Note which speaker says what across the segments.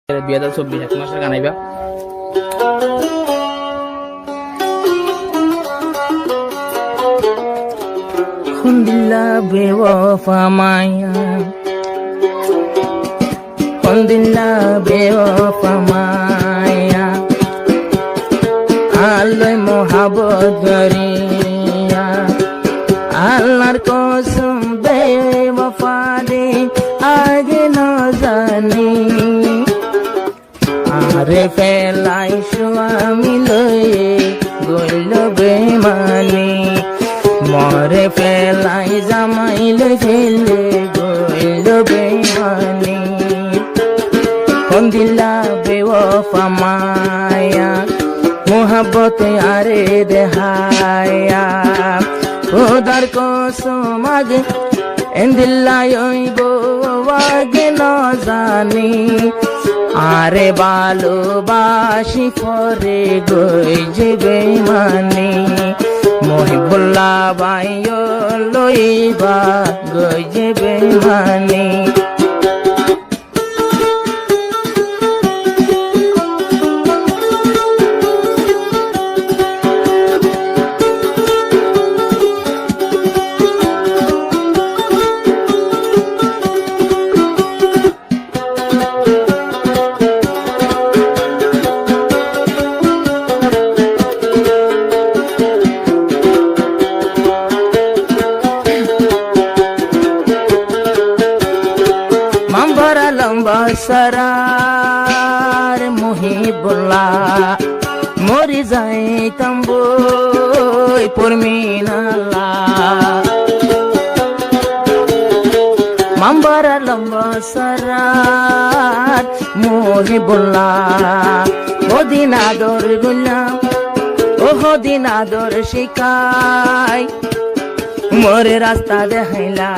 Speaker 1: 2024 এক মাসের গান আইবা খুন্দিল্লা বেওয়াফা মায়া খুন্দিল্লা বেওয়াফা মায়া আল্লাহ মোহাব্বত করিয়া আল্লাহর কসম বেওয়াফা রে আগে না জানি আরে ফেলাই স্বামী লয়ে গইল বেমানি মরে ফেলাই জামাইল ফেলে গইল বেমানি দিলা বেওয়াফা মায়া মোহাব্বত আরে দেহায়া খোদার কসম আগে এন্দিল্লাই হইব আগে না জানি আরে ভালোবাসি পরে গই যে বেমানি মহিবুল্লাহ ভাইও লইবা গই যে বেমানি সরার মুহিবুল্লাহ মরি যাইতাম বই পরমিনাল্লাহ মাম্বার লম্বা সরার মুহিবুল্লাহ ওদিন আদর গুলাম ওদিন আদর শিকাই মোরে রাস্তা দেখাইলা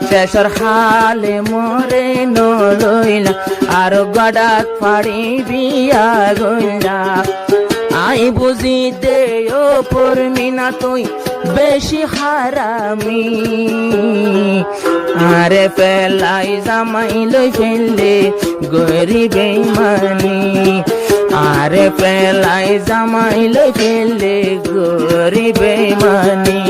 Speaker 1: শেষর হালে মোরে নলইলা আর গড়াত ফাড়ি বিয়া গইলা আই বুঝি দে ও পরমিনা তুই বেশি হারামি আরে ফেলাই জামাই লই ফেললে গরিবে মানি আরে ফেলাই জামাই লই ফেললে গরিবে মানি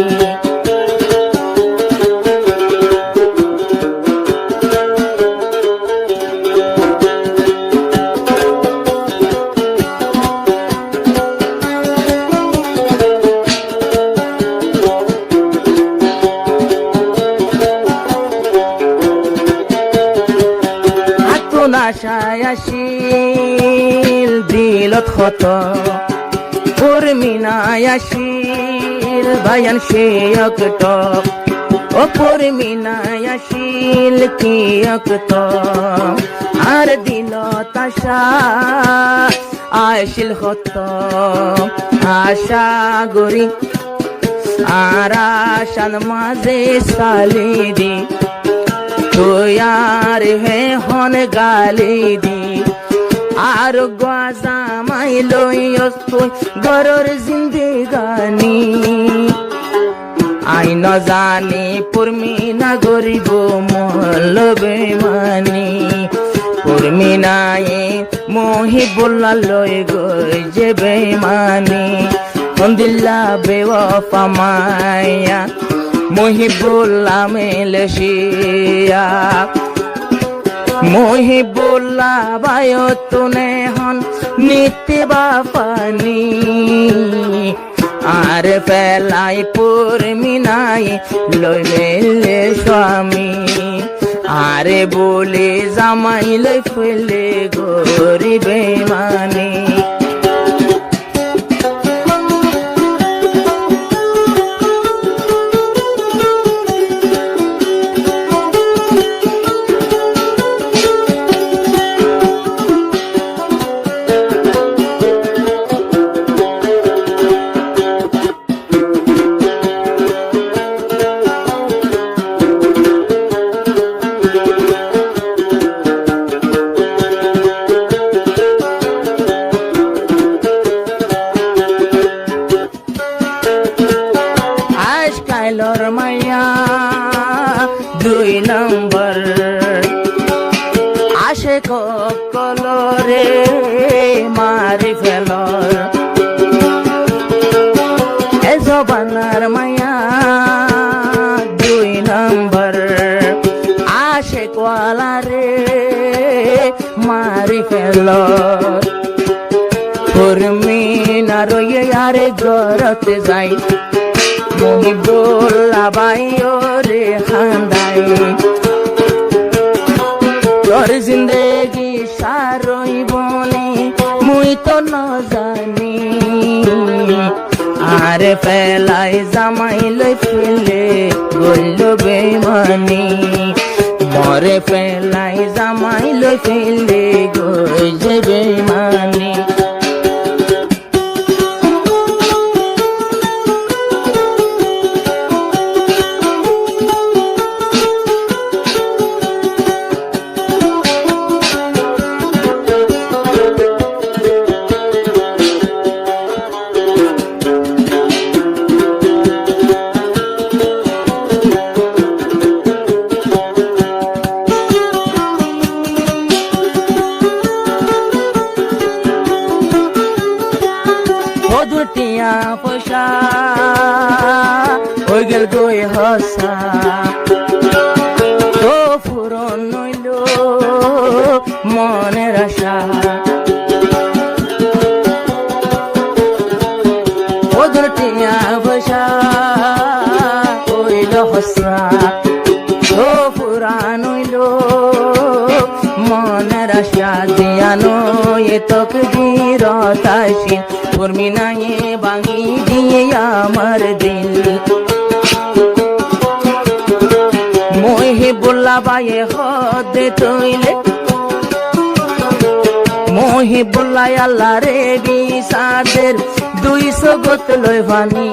Speaker 1: আশায় আসিল দিলত ক্ষত পরমিনায় আসিল বায়ান শেয়কট ও পরমিনায় আসিল কিয়কট আর দিলত আশা আসিল হত আশা গরি আর আশার মাঝে সালিদি তোয়ার হে হন গালি দি আর গাজা মাই লইয়স তুই গরর জিন্দেগানি আই ন জানি পরমিনা গরিব মহল বেমানি পরমিনায়ে মহিবুল্লাহ লই গই যে বেমানি দিল্লা বেওয়াফা মায়া মহিবুল্লাহ মেলশিয়া মহিবুল্লাহ বায়তুনে হন নিতে বাপানি আর ফেলাই পরমিনাই লই মেলে স্বামী আরে বলে জামাই লই ফেলে গরিবে মানি রে মারি ফেল এ জবানার মায়া 2 নম্বর আশেক ওয়ালা রে মারি ফেল উর্মিনা রয়ে আরে গরতে যাই মহিবুল্লাহ ভাই রে খান্দাই তোর জিন্দেগি সারই বনে মুই তো ন জানি আরে ফেলাই জামাই লই ফেলে গইল বেমানি মরে ফেলাই জামাই লই ফেলে গইল বেমানি টিয়া পয়সা ওই গেল গই হসা তো ফুরন নইল মনের আশা ওদের টিয়া পয়সা ওইল হসা তো ফুরান হইল মনের আশা দিয়ানো এ তোকে গিরতাসী উর্মিনায়ে বাঙি দিয়ে আমার দিল মহিবুল্লাহ বায়ে হদে তৈলে মহিবুল্লাহ আল্লাহ রে বিসাদের 200 বোতলই পানি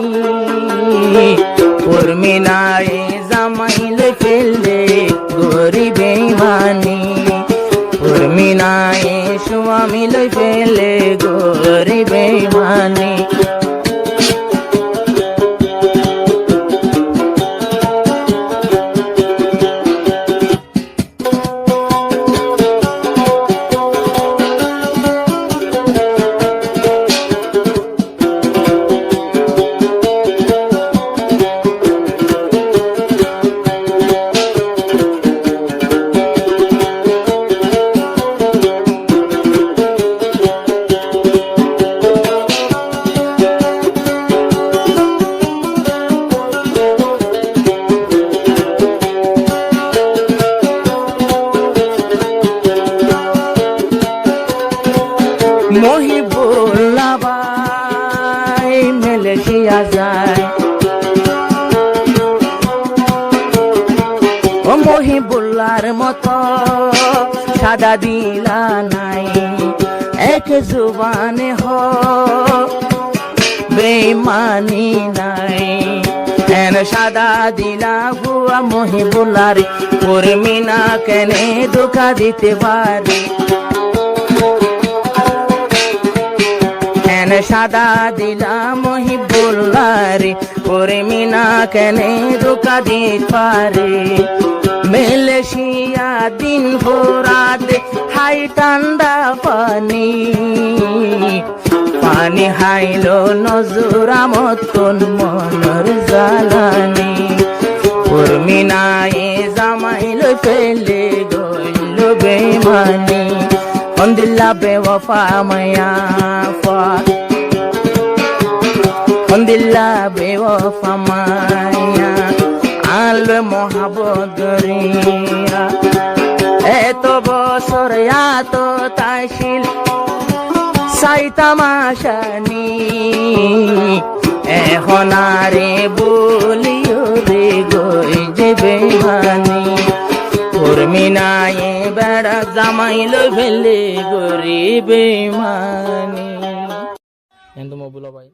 Speaker 1: উর্মিনায়ে জামাই লই ফেললে গরিবে মানি উর্মিনায়ে স্বামী লই ফেলে গরিবে মানি মহিবুল্লাহ ভাই মালয়েশিয়া যায় ও মহিবুল্লাহর মতো সাদা দিলা নাই এক জুবানে হ বেঈমানি নাই এন সাদা দিলা হুয়া মহিবুল্লাহর উর্মিনা কেনে ধোঁকা দিতে পারে সাদা দিলা মহিবুল্লাহ রে উর্মিনা কেনে ধোঁকা দিতে পারে মালয়েশিয়া দিন ভোরাত হাই ঠান্ডা পানি পানি হাইলো নজরা মতন মনের জ্বালানি উর্মিনায়ে জামাই লই ফেলে গইল বেমানি হন্দিল্লা বেওয়াফা মায়া ফা হন্দিল্লা বেওয়াফা মায়া আল মোহাব্বত রিয়া এত বছর এত তাইছিল সাই তামাশানি এখন আরে বলিও রে গই যে বেমানি উর্মিনায়ে বেড়া জামাই লই ফেলে গরিবে মানি এন্ড মবুলা ভাই